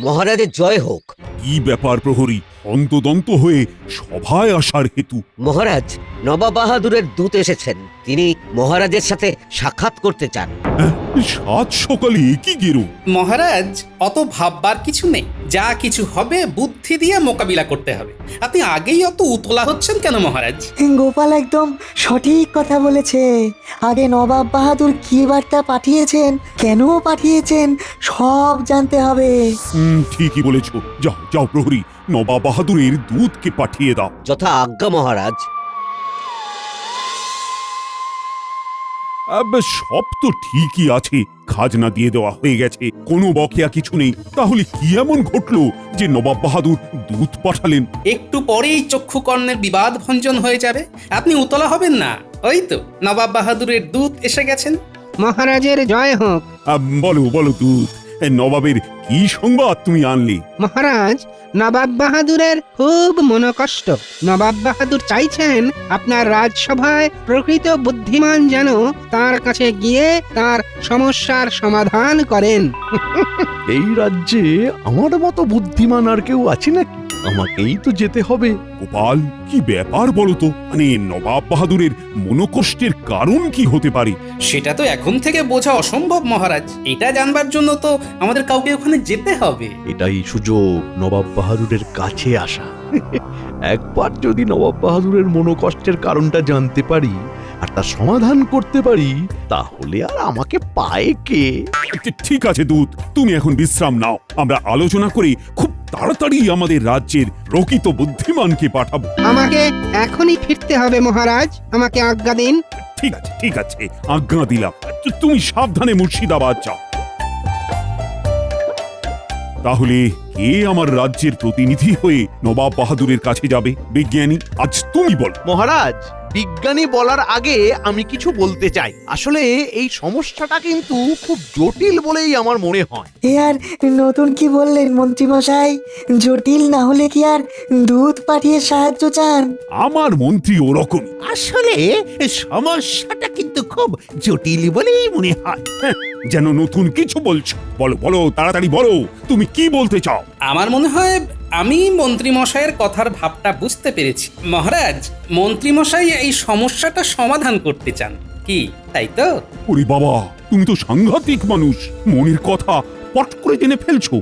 মহারাজের জয় হোক। কি ব্যাপার প্রহরী, অন্তদন্ত হয়ে সভায় আসার হেতু? মহারাজ, নবাব বাহাদুরের দূত এসেছেন। তিনি মহারাজের সাথে সাক্ষাৎ করতে চান। সাত সকালে কি গেরো? মহারাজ, অত ভাববার কিছু নেই। যা কিছু হবে বুদ্ধি দিয়ে মোকাবিলা করতে হবে। আপনি আগেই অত উতলা হচ্ছেন কেন মহারাজ? গোপাল একদম সঠিক কথা বলেছে। আগে নবাব বাহাদুর কি বার্তা পাঠিয়েছেন, কেন পাঠিয়েছেন, সব জানতে হবে। ঠিকই বলেছ। যাও যাও প্রহরী, নবাব বাহাদুরের দূতকে পাঠিয়ে দাও। যথা আজ্ঞা মহারাজ। সব তো ঠিকই আছে, খাজনা দিয়ে দেওয়া হয়ে গেছে, কোনো বকেয়া কিছু নেই। তাহলে কি এমন ঘটলো যে নবাব বাহাদুর দূত পাঠালেন? একটু পরেই চক্ষুকর্ণের বিবাদ ভঞ্জন হয়ে যাবে। আপনি উতলা হবেন না। ওই তো নবাব বাহাদুরের দূত এসে গেছেন। মহারাজের জয় হোক। বলো বলো দূত, নবাবের কি সংবাদ তুমি আনলে? মহারাজ, নবাব বাহাদুরের খুব মনোকষ্ট। নবাব বাহাদুর চাইছেন আপনার রাজসভায় প্রকৃত বুদ্ধিমান যেন তার কাছে গিয়ে তার সমস্যার সমাধান করেন। এই রাজ্যে আমার মতো বুদ্ধিমান আর কেউ আছে নাকি? আমাকেই তো যেতে হবে। গোপাল, কি ব্যাপার বলো তো? মানে নবাব বাহাদুরের মনোকষ্টের কারণ কি হতে পারে? সেটা তো এখন থেকে বোঝা অসম্ভব মহারাজ। এটা জানবার জন্য তো আমাদের কাউকে ওখানে যেতে হবে। এটাই সুযোগ নবাব বাহাদুরের কাছে আসা। একবার যদি নবাব বাহাদুরের মনোকষ্টের কারণটা জানতে পারি আর তার সমাধান করতে পারি, তাহলে আর আমাকে পায় কে? ঠিক আছে দূত, তুমি এখন বিশ্রাম নাও। আমরা আলোচনা করে খুব তাড়াতাড়ি আমাদের রাজ্যের প্রকৃত বুদ্ধিমানকে পাঠাবো। আমাকে এখনই ফিরতে হবে মহারাজ, আমাকে আজ্ঞা দিন। ঠিক আছে, আজ্ঞা দিলাম। তুমি সাবধানে মুর্শিদাবাদ যাও। তাহলে কে আমার রাজ্যের প্রতিনিধি হয়ে নবাব বাহাদুরের কাছে যাবে? বিজ্ঞানী, আজ তুমি বল। মহারাজ, বিজ্ঞানী বলার আগে আমি কিছু বলতে চাই। আসলে এই সমস্যাটা কিন্তু খুব জটিল বলেই আমার মনে হয়। এ আর নতুন কি বললেন মন্ত্রীমশাই? জটিল না হলে কি আর দূত পাঠিয়ে সাহায্য চান? আমার মন্ত্রী ওরকম। আসলে সমস্যাটা কিন্তু খুব জটিল বলেই মনে হয়। যেন নতুন কিছু বলছো। বলো বলো, তাড়াতাড়ি বলো, তুমি কি বলতে চাও? আমার মনে হয় আমি মন্ত্রীমশাইয়ের কথার ভাবটা বুঝতে পেরেছি। মহারাজ, মন্ত্রীমশাই এই সমস্যাটা সমাধান করতে চান, কি তাই তো? ওরে বাবা, তুমি তো সাংঘাতিক মানুষ, মনের কথা পট করে জেনে ফেলছো।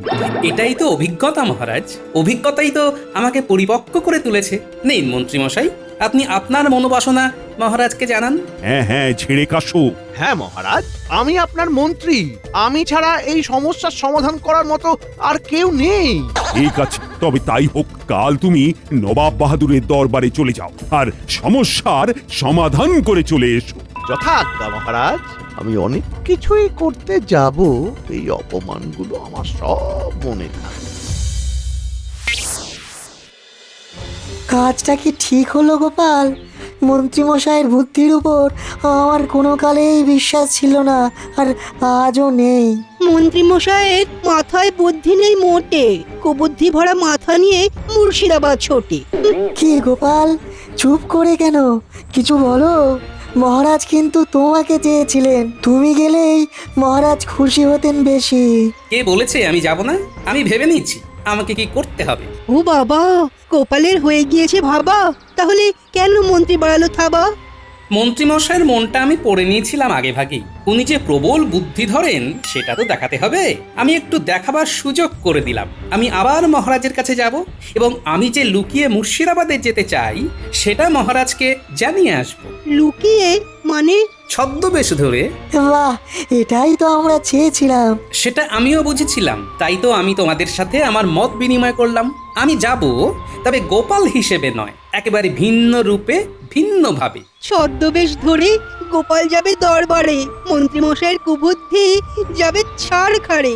এটাই তো অভিজ্ঞতা মহারাজ। অভিজ্ঞতাই তো আমাকে পরিপক্ক করে তুলেছে। নিন মন্ত্রীমশাই, আপনি আপনার মনোবাসনা মহারাজকে জানান। হ্যাঁ, ছেড়ে কাশো। হ্যাঁ মহারাজ, আমি আপনার মন্ত্রী। আমি ছাড়া এই সমস্যার সমাধান করার মতো আর কেউ নেই। ঠিক আছে, তবে তাই হোক। কাল তুমি নবাব বাহাদুরের দরবারে চলে যাও আর সমস্যার সমাধান করে চলে এসো। যথাজ্ঞা মহারাজ। আমি অনেক কিছুই করতে যাব, এই অপমানগুলো আমার সব মনে থাকে। কাজটা কি ঠিক হলো গোপাল? মন্ত্রীমশাইয়ের বুদ্ধির উপর আমার কোনো কালেই বিশ্বাস ছিল না, আর আজও নেই। মন্ত্রীমশাইয়ের মাথায় বুদ্ধি নেই মোটে। কুবুদ্ধি ভরা মাথা নিয়ে মুর্শিদাবাদ ছোটে। কি গোপাল, চুপ করে কেন? কিছু বলো। মহারাজ কিন্তু তোমাকে চেয়েছিলেন, তুমি গেলেই মহারাজ খুশি হতেন বেশি। কে বলেছে আমি যাব না? আমি ভেবে নিয়েছি আমাকে কি করতে হবে। ও বাবা, গোপালের হয়ে গিয়েছে ভাবা। তাহলে কেন মন্ত্রী বাড়ালো থাবা? মন্ত্রীমশাইয়ের মনটা আমি পড়ে নিয়েছিলাম আগে ভাগেই। উনি যে প্রবল বুদ্ধি ধরেন সেটা তো দেখাতে হবে। আমি একটু দেখাবার সুযোগ করে দিলাম। আমি আবার মহারাজের কাছে যাব এবং আমি যে লুকিয়ে মুর্শিদাবাদে যেতে চাই সেটা মহারাজকে জানিয়ে আসবো। লুকিয়ে মানে? ছদ্মবেশ ধরে। বাহ, এটাই তো আমরা চেয়েছিলাম। সেটা আমিও বুঝেছিলাম, তাই তো আমি তোমাদের সাথে আমার মত বিনিময় করলাম। আমি যাব, তবে গোপাল হিসেবে নয়, একেবারে ভিন্ন রূপে, ভিন্নভাবে। ছদ্মবেশ ধরে গোপাল যাবে দরবারে, মন্ত্রীমশাইয়ের কুবুদ্ধি যাবে ছাড় খাড়ে।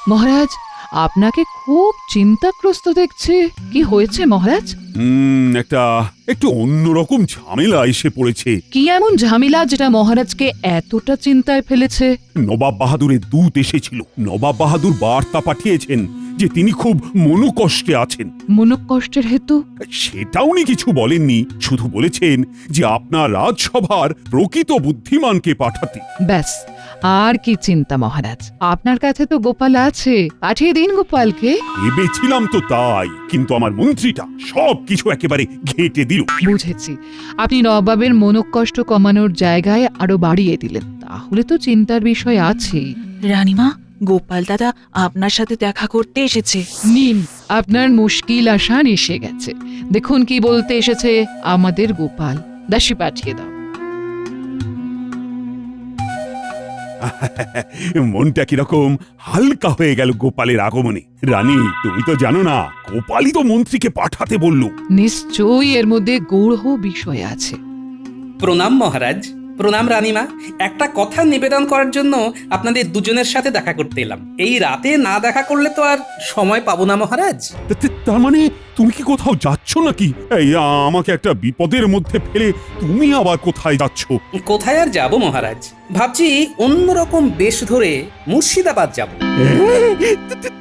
মহারাজ, আপনাকে খুব চিন্তাগ্রস্ত দেখছি। কি হয়েছে মহারাজ? একটু অন্যরকম ঝামেলা এসে পড়েছে। কি এমন ঝামেলা যেটা মহারাজকে এতটা চিন্তায় ফেলেছে? নবাব বাহাদুরের দূত এসেছিল। নবাব বাহাদুর বার্তা পাঠিয়েছেন যে তিনি খুব মনোকষ্টে আছেন। মনোকষ্টের হেতু? সেটা উনি কিছু বলেননি, শুধু বলেছেন যে আপনার রাজসভার প্রকৃত বুদ্ধিমানকে পাঠাতে। ব্যাস, আর কি চিন্তা মহারাজ, আপনার কাছে তো গোপাল আছে, পাঠিয়ে দিন গোপালকে। ভেবেছিলাম তো তাই, কিন্তু আমার মন্ত্রীটা সব কিছু একেবারে ঘেঁটে দিল। বুঝেছি, আপনি নবাবের মনোকষ্ট কমানোর জায়গায় আরো বাড়িয়ে দিলেন, তাহলে তো চিন্তার বিষয় আছেই। রানীমা, গোপাল দাদা আপনার সাথে দেখা করতে এসেছে। নিন, আপনার মুশকিল আসান এসে গেছে। দেখুন কি বলতে এসেছে আমাদের গোপাল। দাসী পাঠিয়ে দাও। মনটা কিরকম হালকা হয়ে গেল গোপালের আগমনে। রানী, তুমি তো জানো না, গোপালই তো মন্ত্রীকে পাঠাতে বলল। নিশ্চয়ই এর মধ্যে গূঢ় বিষয় আছে। প্রণাম মহারাজ। প্রণাম রানীমা। একটা কথা নিবেদন করার জন্য আপনাদের দুজনের সাথে দেখা করতে এলাম। এই রাতে না দেখা করলে তো আর সময় পাবো না মহারাজ। তার মানে তুমি কি কোথাও যাচ্ছ নাকি? এই আমাকে একটা বিপদের মধ্যে ফেলে তুমি আবার কোথায় যাচ্ছ? কোথায় আর যাব মহারাজ, ভাবছি অন্যরকম বেশ ধরে মুর্শিদাবাদ যাব।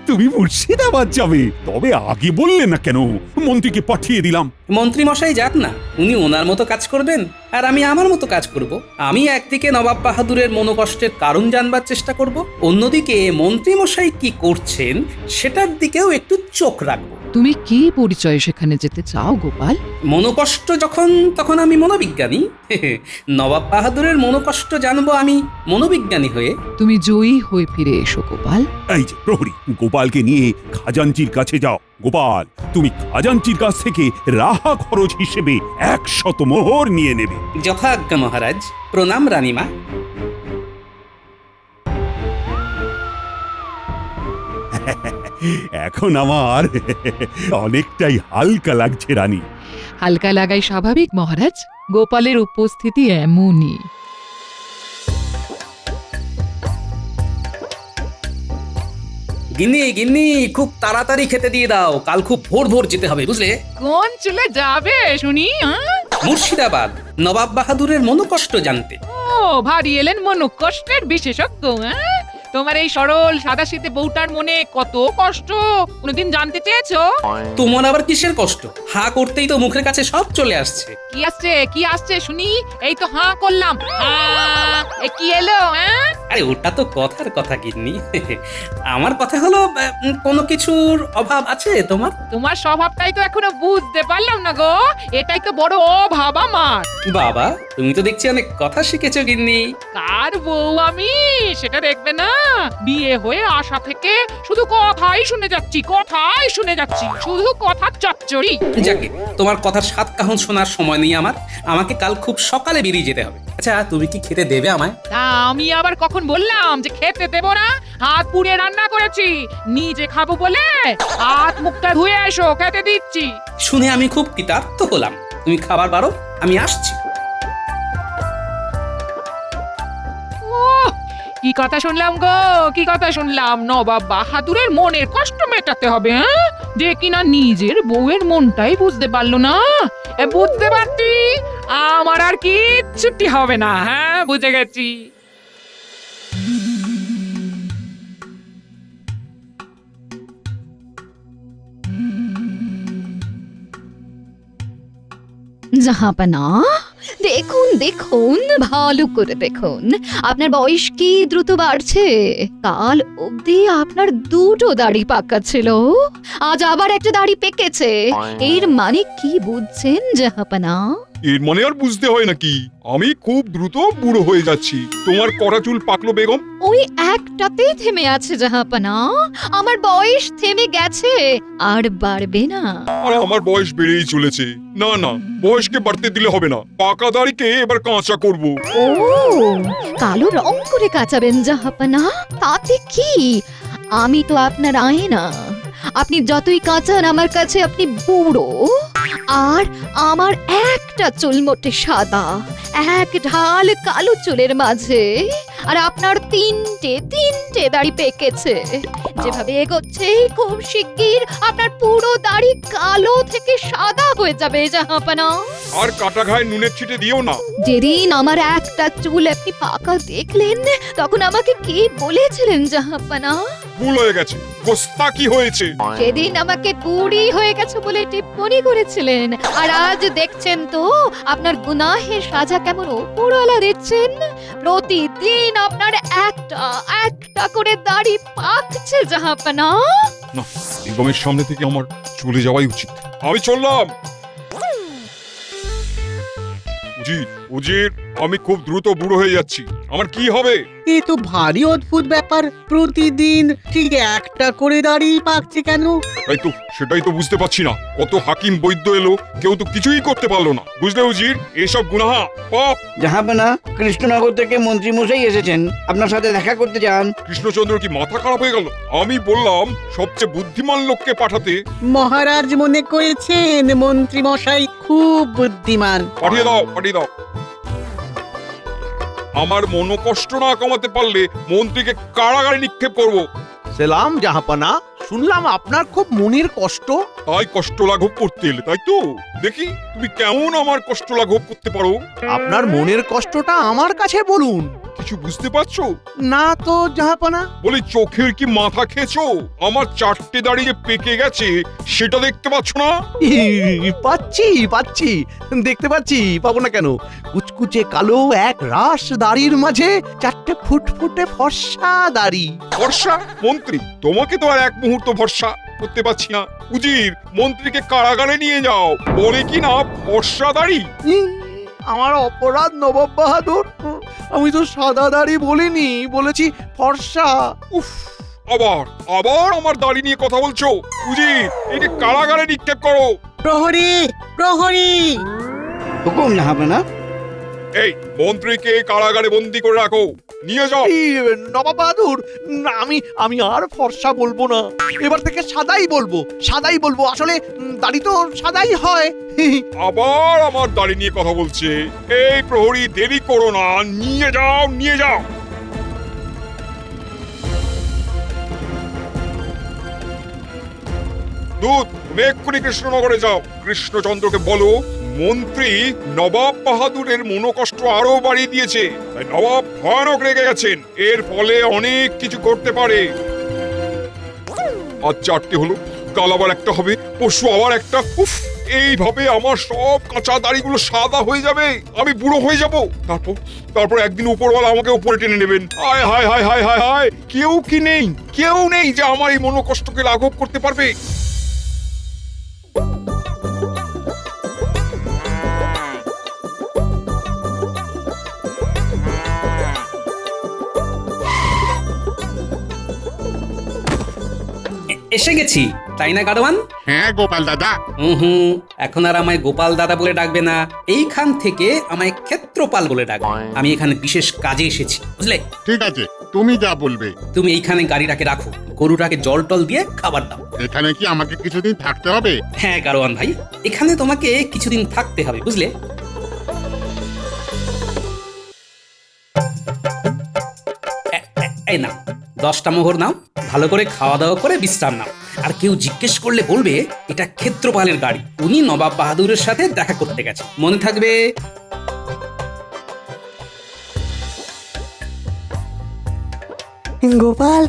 তুমি মুর্শিদাবাদ যাবে? তবে আগে বললে না কেন? মন্ত্রীকে পাঠিয়ে দিলাম। মন্ত্রী মশাই যাক না, উনি ওনার মতো কাজ করবেন আর আমি আমার মতো কাজ করব। আমি একদিকে নবাব বাহাদুরের মনোকষ্টের কারণ জানবার চেষ্টা করব, অন্যদিকে মন্ত্রী মশাই কি করছেন সেটার দিকেও একটু চোখ রাখবো। তুমি কি পরিচয় সেখানে যেতে চাও গোপাল? মনোকষ্ট যখন তখন আমি মনোবিজ্ঞানী। নবাব বাহাদুরের মনোকষ্ট জানবো আমি মনোবিজ্ঞানী হয়ে। তুমি জয়ী হয়ে ফিরে এসো গোপাল। এই যে প্রহরী, গোপালকে নিয়ে খাজাঞ্চির কাছে যাও। গোপাল, তুমি খাজাঞ্চির কাছ থেকে রাহা খরচ হিসেবে 100 মোহর নিয়ে নেবে। যথাজ্ঞা মহারাজ। প্রণাম রানীমা। এখন আমার অনেকটাই হালকা লাগছে রানী। হালকা লাগাই স্বাভাবিক মহারাজ, গোপালের উপস্থিতি এমনই। গিন্নি গিন্নি, খুব তাড়াতাড়ি খেতে দিয়ে দাও, কাল খুব ভোর ভোর যেতে হবে বুঝলে। কোন চলে যাবে শুনি? মুর্শিদাবাদ, নবাব বাহাদুরের মনোকষ্ট জানতে। ও, ভারী এলেন মনোকষ্টের বিশেষজ্ঞ। তোমার এই সরল সাদাসিধে বউটার মনে কত কষ্ট কোনোদিন জানতে চেয়েছো? তোমার আবার কিসের কষ্ট? হা করতেই তো মুখের কাছে সব চলে আসছে। কি আসছে, কি আসছে শুনি? এই তো হাঁ করলাম। এ কি এলো? আরে ওটা তো কথার কথা গিন্নি। আমার কথা হলো, কোনো কিছুর অভাব আছে তোমার? তোমার স্বভাবটাই তো এখনো বুঝতে পারলাম না গো, এটাই তো বড় অভাব আমার। বাবা, তুমি তো দেখছি অনেক কথা শিখেছো গিন্নি। কার বউ আমি সেটা দেখবে না? বিয়ে হয়ে আসা থেকে শুধু কথাই শুনে যাচ্ছি, কথাই শুনে যাচ্ছি, শুধু কথার চচ্চড়ি। যাকে, তোমার কথার সাত কাহন শোনার সময় নেই আমার। আমাকে কাল খুব সকালে বেরিয়ে যেতে হবে। আচ্ছা, তুমি কি খেতে দেবে আমায়? তা আমি আবার কখন বললাম যে খেতে দেব না? হাত পুড়িয়ে রান্না করেছি, নিজে খাবো বলে হাত মুখটা ধুয়ে এসো, খেতে দিচ্ছি। শুনে আমি খুব কৃতার্থ হলাম। তুমি খাবার বারো, আমি আসছি। কি কথা শুনলাম গো, কি কথা শুনলাম? নবাব বাহাদুরের মনের কষ্ট মেটাতে হবে, যে কিনা নিজের বউয়ের মনটাই বুঝতে পারলো না। বুঝতে পারছি, আমার আর কিচ্ছুটি হবে না। হ্যাঁ, বুঝে গেছি। জাহাপানা, দেখুন দেখুন, ভালো করে দেখুন, আপনার বয়স কি দ্রুত বাড়ছে। কাল অবধি আপনার দুটো দাড়ি পাকা ছিল, আজ আবার একটা দাড়ি পেকেছে। এর মানে কি বুঝছেন জাহাপানা? এর মানে আর বুঝতে হয় নাকি? আমি খুব দ্রুত বুড়ো হয়ে যাচ্ছি। তোমার কটা চুল পাকলো বেগম? ওই একটাতেই থেমে আছে জাহাপানা, আমার বয়স থেমে গেছে, আর বাড়বে না। আরে আমার বয়স বেড়েই চলেছে। না না, বয়সকে বাড়তে দিলে হবে না। পাকা দাড়িকে এবার কাঁচা করব। ও, কালো রং করে কাচাবেন জাহাপানা? তাতে কি? আমি তো আপনার আয়না, আপনি যতই কাঁচান আমার কাছে আপনি বুড়ো। আর আমার একটা চুল মোটে সাদা, এক ঢাল কালো চুলের মাঝে, আর আপনার তিনটে দাড়ি পেকেছে। যেভাবে এগোচ্ছে খুব শিগগির আপনার পুরো দাড়ি কালো থেকে সাদা হয়ে যাবে জাহাপানা। আর কাটা ঘায়ে নুনের ছিটে দিও না। যেদিন আমার একটা চুল আপনি পাকা দেখলেন, তখন আমাকে কি বলেছিলেন জাহাপানা? ভুল হয়ে গেছে, গোস্তাকি হয়েছে। সেদিন আমাকে বুড়ি হয়ে গেছে বলে টিপ্পনি করেছিলেন, আর আজ দেখছেন তো আপনার গুনাহের সাজা কেমন উপরওয়ালা দিচ্ছেন। প্রতিদিন আপনার একটা একটা করে দাড়ি পাকছে জাহাপনা। না, বেগমের সামনে থেকে আমার চলে যাওয়াই উচিত। আমি চললাম। উজির, উজির, আমি খুব দ্রুত বুড়ো হয়ে যাচ্ছি, আমার কি হবে? এ তো ভারী অদ্ভুত ব্যাপার, প্রতিদিন ঠিক একটা করে দাড়ি পাকছে কেন? সেটাই তো বুঝতে পারছি না। কত হাকিম বৈদ্য এলো, কেউ তো কিছুই করতে পারলো না। বুঝলে উজির, এসব গুনাহা, পাপ। জাহাপনা, কৃষ্ণনগর থেকে মন্ত্রী মশাই এসেছেন, আপনার সাথে দেখা করতে চান। কৃষ্ণচন্দ্র কি মাথা খারাপ হয়ে গেল? আমি বললাম সবচেয়ে বুদ্ধিমান লোককে পাঠাতে। মহারাজ মনে করেছেন মন্ত্রী মশাই খুব বুদ্ধিমান। পাঠিয়ে দাও, পাঠিয়ে দাও। আমার মনোকষ্ট না কমাতে পারলে মন্ত্রীকে কারাগারে নিক্ষেপ করব। সেলাম জাহাপানা, শুনলাম আপনার খুব মনের কষ্ট। তাই কষ্ট লাঘব করতে এলে, তাই তো? দেখি তুমি কেমন আমার কষ্ট লাঘব করতে পারো। আপনার মনের কষ্টটা আমার কাছে বলুন। কিছু বুঝতে পারছো না তো জাহাপানা। বলি, চোখের কি মাথা খেয়েছো? আমার 4টে দাড়ি যে পেকে গেছে সেটা দেখতে পাচ্ছ না? পাচ্ছি, দেখতে পাচ্ছি, পাবো না কেন? কুচকুচে কালো এক রাশ দাড়ির মাঝে 4টে ফুটফুটে ফর্সা দাড়ি। ভরসা? মন্ত্রী, তোমাকে তো আর এক মুহূর্ত ভরসা করতে পারছি না। উজির, মন্ত্রীকে কারাগারে নিয়ে যাও, বলে কি না ফর্সা দাড়ি। আমার অপরাধ নবাব বাহাদুর, আমি তো সাদা দাড়ি বলিনি, বলেছি ফর্সা। উফ, আবার আমার দাড়ি নিয়ে কথা বলছো? উজির, একে কারাগারে নিক্ষেপ করো। প্রহরী, প্রহরী! হুকুম জাহাপনা। এই মন্ত্রীকে কারাগারে বন্দি করে রাখো, নিয়ে যাও। নবাব বাহাদুর, আমি আর ফর্সা বলবো না, এবার থেকে সাদাই বলবো। আসলে দাড়ি তো সাদাই হয়। আবার আমার দাড়ি নিয়ে কথা বলছে। এই প্রহরী, দেরি করো না, নিয়ে যাও। দূত, তুমি এক্ষুনি কৃষ্ণনগরে যাও। কৃষ্ণচন্দ্রকে বলো মন্ত্রী নবাব বাহাদুরের মনোকষ্ট আরো বাড়িয়ে দিয়েছে। তাই নবাব ভয়ানক রেগে গেছেন, এর ফলে অনেক কিছু করতে পারে। আজ 4টে হলো, কাল আবার একটা হবে, পরশু আবার একটা। উফ, এইভাবে আমার সব কাঁচা দাড়িগুলো সাদা হয়ে যাবে, আমি বুড়ো হয়ে যাব। তারপর একদিন উপরওয়ালা আমাকে উপরে টেনে নেবেন। হায় হায় হায় হায় হায় হায়, কেউ নেই যে আমার এই মনোকষ্টকে লাঘব করতে পারবে। এসে গেছি, তাই না গাড়োয়ান? হ্যাঁ গোপাল দাদা। হুম, এখন আর আমায় গোপাল দাদা বলে ডাকবে না, এইখান থেকে আমায় ক্ষেত্রপাল বলে ডাকবে। আমি এখানে বিশেষ কাজে এসেছি, বুঝলে? ঠিক আছে, তুমি যা বলবে। তুমি এইখানে গাড়িটাকে রাখো, গরুটাকে জল টল দিয়ে খাবার দাও। এখানে কি আমাকে কিছুদিন থাকতে হবে? হ্যাঁ গাড়োয়ান ভাই, এখানে তোমাকে কিছুদিন থাকতে হবে, বুঝলে? এই নাও 10টা মোহর নাও, ভালো করে খাওয়া দাওয়া করে বিশ্রাম নাও। আর কেউ জিজ্ঞেস করলে বলবে এটা ক্ষেত্রপালের গাড়ি, উনি নবাব বাহাদুরের সাথে দেখা করতে গেছে, মনে থাকবে। গোপাল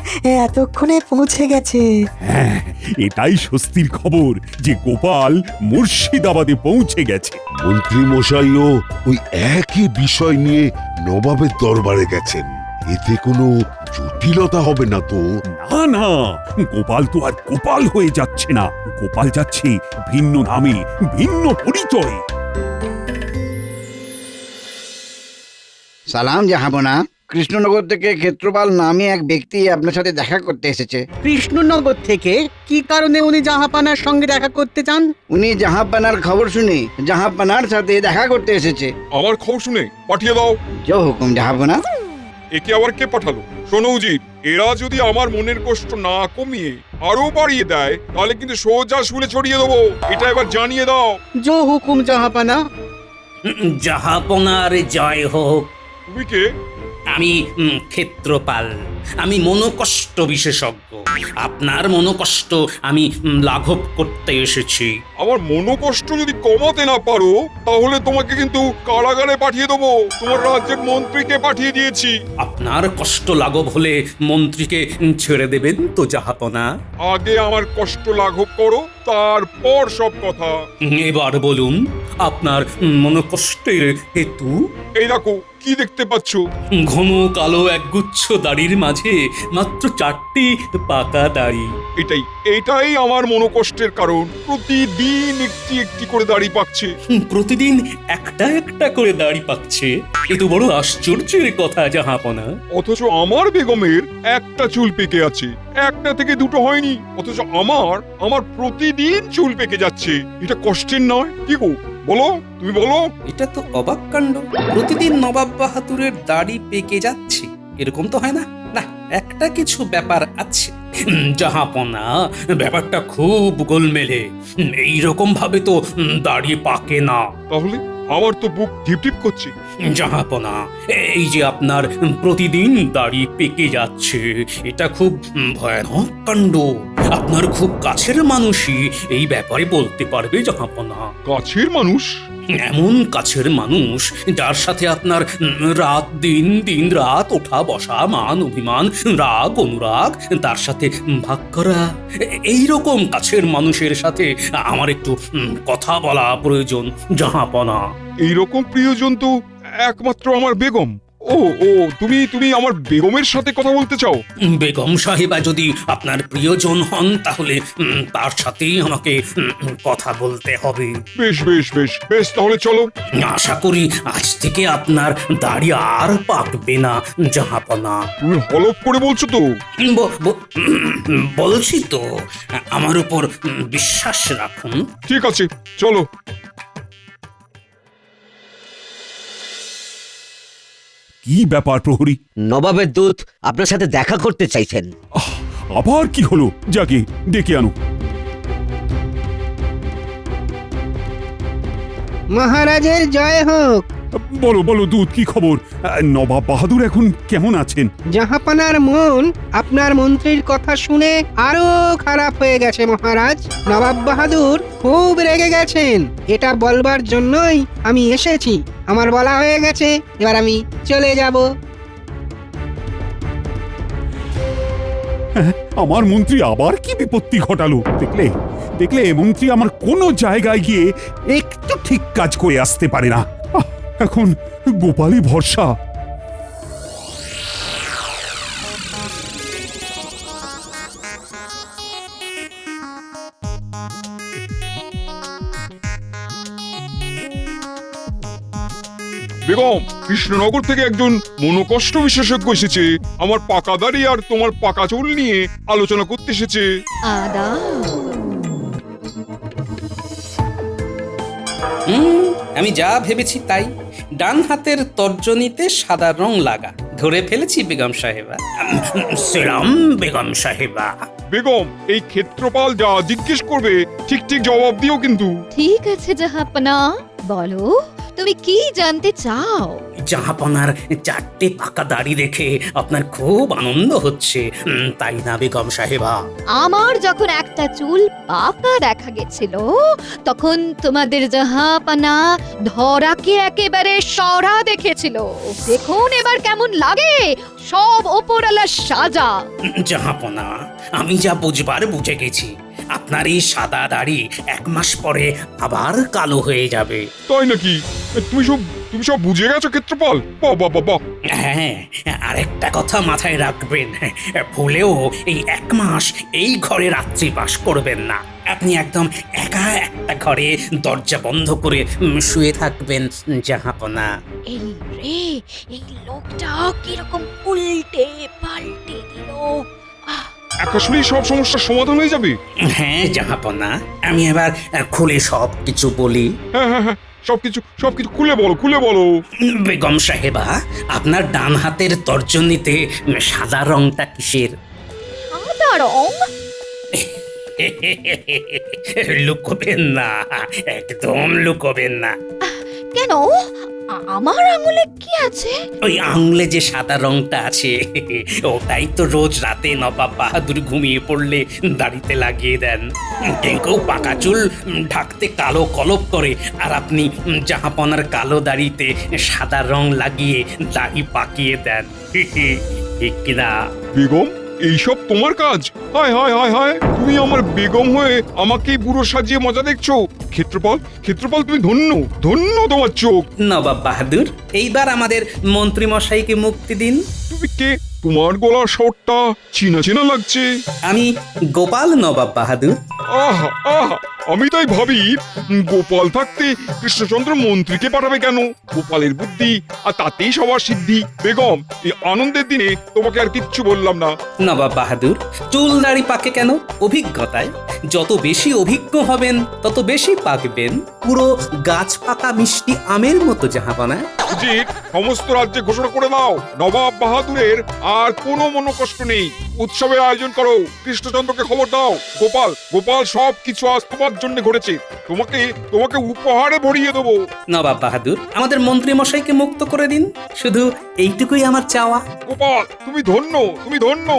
এতক্ষণে পৌঁছে গেছে। হ্যাঁ, এটাই স্বস্তির খবর যে গোপাল মুর্শিদাবাদে পৌঁছে গেছে। মন্ত্রী মশাইও ওই একই বিষয় নিয়ে নবাবের দরবারে গেছেন, এতে কোনো জটিলতা হবে না তো? না, গোপাল তো আর গোপাল হয়ে যাচ্ছে না, গোপাল যাচ্ছে ভিন্ন নামে, ভিন্ন পরিচয়ে। সালাম জাহাপনা, কৃষ্ণনগর থেকে ক্ষেত্রপাল নামে এক ব্যক্তি আপনার সাথে দেখা করতে এসেছে। কৃষ্ণনগর থেকে? কি কারণে উনি জাহাপানার সঙ্গে দেখা করতে চান? উনি জাহাপানার খবর শুনে জাহাপানার সাথে দেখা করতে এসেছে। আমার খবর শুনে পাঠিয়ে দাও। জয় হুকুম জাহাপনা। একে আবার কে পাঠালো? শোনো উজির, এরা যদি আমার মনের কষ্ট না কমিয়ে আরো বাড়িয়ে দেয়, তাহলে কিন্তু সোজা শুলে ছড়িয়ে দেবো, এটা এবার জানিয়ে দাও। জয় হুকুম জাহাপানা। জাহাপনার জয় হোক। তুমি কে? আমি ক্ষেত্রপাল, আমি মনোকষ্ট বিশেষজ্ঞ। আপনার মনোকষ্ট আমি লাঘব করতে এসেছি। আমার মনোকষ্ট যদি কমাতে না পারো তাহলে তোমাকে কিন্তু কারাগারে পাঠিয়ে দেবো। তোমার রাজ্যের মন্ত্রীকে পাঠিয়ে দিয়েছি। আপনার কষ্ট লাঘব হলে মন্ত্রীকে ছেড়ে দেবেন তো জাহাপনা? আগে আমার কষ্ট লাঘব করো, তারপর সব কথা। এবার বলুন আপনার মনোকষ্টের হেতু। এই দেখো, কি দেখতে পাচ্ছ? ঘন কালো একগুচ্ছ দাড়ির মাঝে মাত্র 4টি পাকা দাড়ি। এটাই আমার মনোকষ্টের কারণ। প্রতিদিন একটি একটি করে দাড়ি পাকছে। প্রতিদিন একটা একটা করে দাড়ি পাকছে, এ তো বড় আশ্চর্যের কথা জাহাপনা। অথচ আমার বেগমের একটা চুল পেকে আছে, একটা থেকে দুটো হয়নি। অথচ আমার প্রতিদিন চুল পেকে যাচ্ছে। এটা কষ্টের নয়? কি গো, বলো, তুমি বলো। এটা তো অবাক কাণ্ড। প্রতিদিন নবাব বাহাদুরের দাড়ি পেকে যাচ্ছে, এরকম তো হয় না। না, একটা কিছু ব্যাপার আছে জাহাপনা। ব্যাপারটা খুব গোলমেলে। এইরকম ভাবে তো দাড়ি পাকে না। তাহলে আমার তো বুক ঢিপঢিপ করছে। জাহাপনা, এই যে আপনার প্রতিদিন দাড়ি পেকে যাচ্ছে, এটা খুব ভয়ানক কাণ্ড। আপনার খুব কাছের মানুষই এই ব্যাপারে বলতে পারবে জাহাপনা। কাছের মানুষ? এমন কাছের মানুষ যার সাথে আপনার রাত দিন রাত ওঠা বসা, মান অভিমান, রাগ অনুরাগ তার সাথে ভাগ করা। এইরকম কাছের মানুষের সাথে আমার একটু কথা বলা প্রয়োজন জাহাপনা। এইরকম প্রিয়জন তো একমাত্র আমার বেগম। ও ও তুমি আমার বেগমের সাথে কথা বলতে চাও? বেগম সাহেবা যদি আপনার প্রিয়জন হন তাহলে তার সাথেই আমাকে কথা বলতে হবে। বেশ বেশ বেশ বেশ, তাহলে চলো। আশা করি আজ থেকে আপনার দাড়ি আর পাকবে না জাহাপনা। তুমি হলপ করে বলছো তো? বলছি তো, আমার উপর বিশ্বাস রাখুন। ঠিক আছে, চলো। কি ব্যাপার প্রহরী? নবাবের দূত আপনার সাথে দেখা করতে চাইছেন। আবার কি হলো? যাকে ডেকে আনো। মহারাজের জয় হোক। বলো বলো দূত, কি খবর? নবাব বাহাদুর এখন কেমন আছেন? জাহাপানার মন আপনার মন্ত্রীর কথা শুনে আরো খারাপ হয়ে গেছে মহারাজ। নবাব বাহাদুর খুব রেগে গেছেন। এটা বলবার জন্যই আমি এসেছি। আমার বলা হয়ে গেছে, এবার আমি চলে যাব। আমার মন্ত্রী আবার কি বিপত্তি ঘটালো? দেখলে দেখলে মন্ত্রী আমার কোনো জায়গায় গিয়ে একটু ঠিক কাজ করে আসতে পারে না। এখন গোপালই ভরসা। বেগম, কৃষ্ণনগর থেকে একজন মনোকষ্ট বিশেষজ্ঞ এসেছে। আমার পাকা দাড়ি আর তোমার পাকা চুল নিয়ে আলোচনা করতে এসেছে। আমি যা ভেবেছি তাই। ডান হাতের তর্জনীতে সাদা রং লাগা। ধরে ফেলেছি বেগম সাহেবা। সেলাম বেগম সাহেবা। বেগম, এই ক্ষেত্রপাল যা জিজ্ঞেস করবে ঠিক ঠিক জবাব দিও কিন্তু। ঠিক আছে জাহাপনা, বলো তুমি কি জানতে চাও? জাহাপনার 4টে পাকা দাড়ি দেখে আপনার খুব আনন্দ হচ্ছে, তাই না বেগম সাহেবা? আমার যখন একটা চুল পাকা দেখা গেছিল তখন তোমাদের জাহাপনা ধরাকে একেবারে সরা দেখেছিল। দেখুন এবার কেমন লাগে, সব ওপরওয়ালার সাজা। জাহাপনা, আমি যা বুঝবার বুঝে গেছি। আপনার এই সাদা দাড়ি 1 মাস পরে আবার কালো হয়ে যাবে। তাই নাকি? তুমি সব বুঝে গেছো ক্ষেত্রপাল? বাবা বাবা। হ্যাঁ, আরেকটা কথা মাথায় রাখবেন, ভুলেও এই 1 মাস এই ঘরে রাত্রিবাস করবেন না। আপনি একদম একা একটা ঘরে দরজা বন্ধ করে শুয়ে থাকবেন জাহাপনা। এই রে, এই লোকটা কিরকম উল্টে পাল্টে দিল। আসলেই সব সমস্যার সমাধান হয়ে যাবে? হ্যাঁ জাহাপনা, আমি এবার খুলে সব কিছু বলি। হ্যাঁ, সবকিছু খুলে বলো। বেগম সাহেবা, আপনার ডান হাতের তর্জনীতে সাদা রংটা কিসের? সাদা রং? লুকোবেন না, একদম লুকোবেন না। কেন? আমার আঙুলে কি আছে? ওই আঙুলে যে সাদা রংটা আছে ওটাই তো রোজ রাতে নবাব বাহাদুর ঘুমিয়ে পড়লে দাড়িতে লাগিয়ে দেন। কেউ কেউ পাকা চুল ঢাকতে কালো কলপ করে, আর আপনি জাহাপনার কালো দাড়িতে সাদা রং লাগিয়ে দাড়ি পাকিয়ে দেন। ঠিক কিনা? বেগম, এইসব তোমার কাজ? হায় হায় হায় হায়, তুমি আমার বেগম হয়ে আমাকে বুড়ো সাজিয়ে মজা দেখছো? ক্ষেত্রপাল, ক্ষেত্রপাল, তুমি ধন্য, ধন্য তোমার চোখ। নবাব বাহাদুর, এইবার আমাদের মন্ত্রী মশাইকে মুক্তি দিন। তুমি কে? তোমার গলার স্বরটা চেনা চেনা লাগছে। আমি গোপাল নবাব বাহাদুর। আহা আহা, আমি তাই ভাবি গোপাল থাকতে কৃষ্ণচন্দ্র মন্ত্রীকে পাঠাবে কেন? গোপালের বুদ্ধি আর তাতেই সবার সিদ্ধি। বেগম, এই আনন্দের দিনে তোমাকে আর কিচ্ছু বললাম না। নবাব বাহাদুর, চুল দাড়ি পাকে কেন? অভিজ্ঞতায়। যত বেশি অভিজ্ঞ হবেন তত বেশি পাকবেন, পুরো গাছ পাকা মিষ্টি আমের মতো জাহাপনা। উচিত সমস্ত রাজ্যে ঘোষণা করে দাও, নবাব বাহাদুরের আর কোনো মনোকষ্ট নেই। উৎসবের আয়োজন করো, কৃষ্ণচন্দ্রকে খবর দাও। গোপাল, গোপাল সব কিছু আজ তোমার জন্য ঘটেছে। তোমাকে তোমাকে উপহারে ভরিয়ে দেবো। নবাব বাহাদুর, আমাদের মন্ত্রী মশাইকে মুক্ত করে দিন, শুধু এইটুকুই আমার চাওয়া। গোপাল, তুমি ধন্য, তুমি ধন্য।